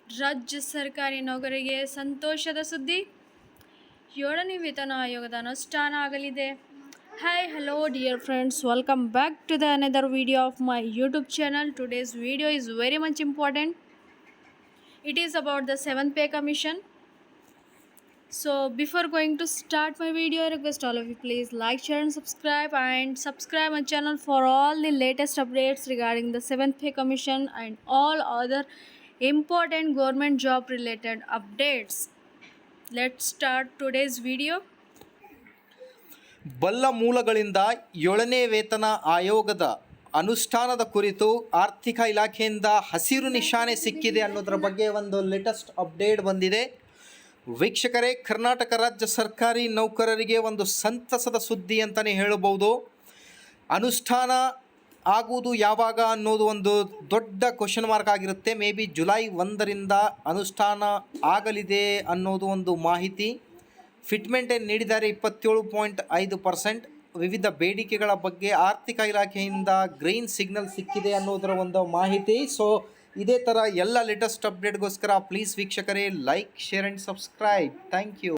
ರಾಜ್ಯ ಸರ್ಕಾರಿ ನೌಕರರಿಗೆ ಸಂತೋಷದ ಸುದ್ದಿ, 7ನೇ ವೇತನ ಆಯೋಗದ ಅನುಷ್ಠಾನ ಆಗಲಿದೆ. Hi, hello dear friends, welcome back to the another video of my YouTube channel. Today's video is very much important. It is about the 7th pay commission. So before going to start my video, I request all of you please like, share and subscribe my channel for all the latest updates regarding the 7th pay commission and all other important government job related updates. Let's start today's video. ಬಲ್ಲ ಮೂಲಗಳಿಂದ 7ನೇ ವೇತನ ಆಯೋಗದ ಅನುಷ್ಠಾನದ ಕುರಿತು ಆರ್ಥಿಕ ಇಲಾಖೆಯಿಂದ ಹಸಿರು ನಿಶಾನೆ ಸಿಕ್ಕಿದೆ ಅನ್ನೋದರ ಬಗ್ಗೆ ಒಂದು ಲೇಟೆಸ್ಟ್ ಅಪ್ಡೇಟ್ ಬಂದಿದೆ. ವೀಕ್ಷಕರೇ, ಕರ್ನಾಟಕ ರಾಜ್ಯ ಸರ್ಕಾರಿ ನೌಕರರಿಗೆ ಒಂದು ಸಂತಸದ ಸುದ್ದಿ ಅಂತಲೇ ಹೇಳಬಹುದು. ಅನುಷ್ಠಾನ ಆಗುವುದು ಯಾವಾಗ ಅನ್ನೋದು ಒಂದು ದೊಡ್ಡ ಕ್ವಶನ್ ಮಾರ್ಕ್ ಆಗಿರುತ್ತೆ. ಮೇ ಬಿ ಜುಲೈ 1ರಿಂದ ಅನುಷ್ಠಾನ ಆಗಲಿದೆ ಅನ್ನೋದು ಒಂದು ಮಾಹಿತಿ. ಫಿಟ್ಮೆಂಟ್ ಏನು ನೀಡಿದ್ದಾರೆ 27.5%. ವಿವಿಧ ಬೇಡಿಕೆಗಳ ಬಗ್ಗೆ ಆರ್ಥಿಕ ಇಲಾಖೆಯಿಂದ ಗ್ರೀನ್ ಸಿಗ್ನಲ್ ಸಿಕ್ಕಿದೆ ಅನ್ನೋದರ ಒಂದು ಮಾಹಿತಿ. ಸೊ ಇದೇ ಥರ ಎಲ್ಲ ಲೇಟೆಸ್ಟ್ ಅಪ್ಡೇಟ್ಗೋಸ್ಕರ ಪ್ಲೀಸ್ ವೀಕ್ಷಕರೇ like, share and subscribe. Thank you.